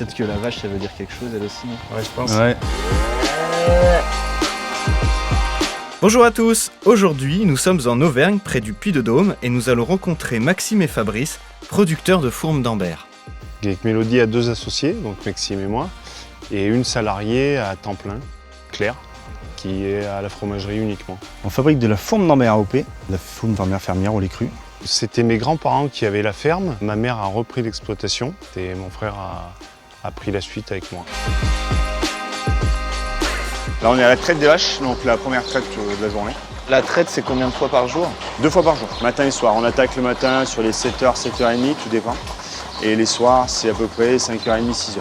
Peut-être que la vache, ça veut dire quelque chose, elle aussi, non? Ouais, je pense. Ouais. Bonjour à tous, aujourd'hui nous sommes en Auvergne près du Puy-de-Dôme et nous allons rencontrer Maxime et Fabrice, producteurs de fourmes d'Ambert. Avec Mélodie a 2 associés, donc Maxime et moi, et une salariée à temps plein, Claire, qui est à la fromagerie uniquement. On fabrique de la fourme d'Ambert AOP, la fourme d'Ambert fermière au lait cru. C'était mes grands-parents qui avaient la ferme, ma mère a repris l'exploitation et mon frère a pris la suite avec moi. Là, on est à la traite des vaches, donc la première traite de la journée. La traite, c'est combien de fois par jour? 2 fois par jour, matin et soir. On attaque le matin sur les 7h, 7h30, tout dépend. Et les soirs, c'est à peu près 5h30, 6h.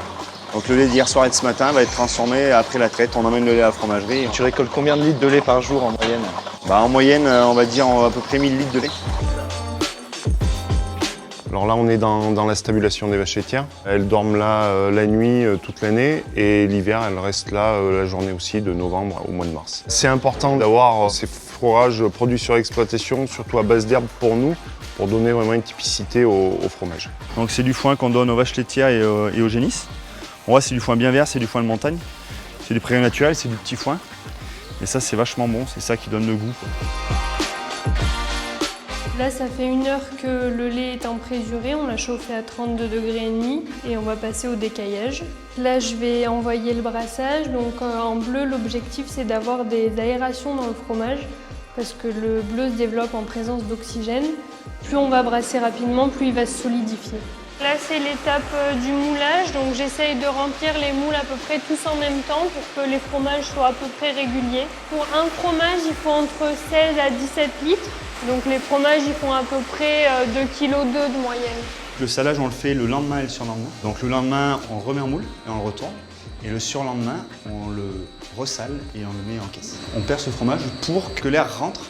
Donc le lait d'hier soir et de ce matin va être transformé après la traite. On emmène le lait à la fromagerie. Tu récoltes combien de litres de lait par jour en moyenne? En moyenne, on va dire à peu près 1000 litres de lait. Alors là, on est dans la stabulation des vaches laitières. Elles dorment là la nuit toute l'année et l'hiver, elles restent là la journée aussi, de novembre au mois de mars. C'est important d'avoir ces fourrages produits sur exploitation, surtout à base d'herbe pour nous, pour donner vraiment une typicité au fromage. Donc c'est du foin qu'on donne aux vaches laitières et aux génisses. On voit c'est du foin bien vert, c'est du foin de montagne. C'est du prairie naturel, c'est du petit foin. Et ça c'est vachement bon, c'est ça qui donne le goût, quoi. Là, ça fait 1 heure que le lait est en préjuré, on l'a chauffé à 32,5 degrés et on va passer au décaillage. Là, je vais envoyer le brassage. Donc en bleu, l'objectif c'est d'avoir des aérations dans le fromage parce que le bleu se développe en présence d'oxygène. Plus on va brasser rapidement, plus il va se solidifier. Là, c'est l'étape du moulage, donc j'essaye de remplir les moules à peu près tous en même temps pour que les fromages soient à peu près réguliers. Pour un fromage, il faut entre 16 à 17 litres. Donc les fromages, ils font à peu près 2,2 kg de moyenne. Le salage, on le fait le lendemain et le surlendemain. Donc le lendemain, on le remet en moule et on le retourne. Et le surlendemain, on le ressale et on le met en caisse. On perce le fromage pour que l'air rentre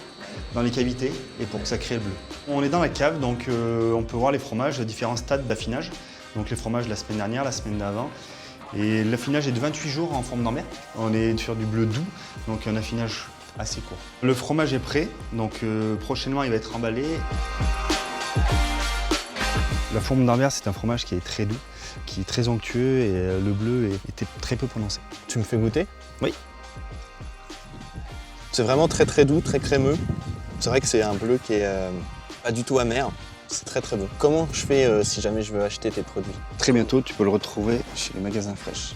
dans les cavités et pour que ça crée le bleu. On est dans la cave, donc on peut voir les fromages à différents stades d'affinage. Donc les fromages la semaine dernière, la semaine d'avant. Et l'affinage est de 28 jours en forme d'Ambert. On est sur du bleu doux, donc un affinage assez court. Le fromage est prêt, donc prochainement il va être emballé. La fourme d'Ambert, c'est un fromage qui est très doux, qui est très onctueux et le bleu était très peu prononcé. Tu me fais goûter? Oui. C'est vraiment très très doux, très crémeux. C'est vrai que c'est un bleu qui est pas du tout amer. C'est très très bon. Comment je fais si jamais je veux acheter tes produits? Très bientôt, tu peux le retrouver chez les magasins Fresh.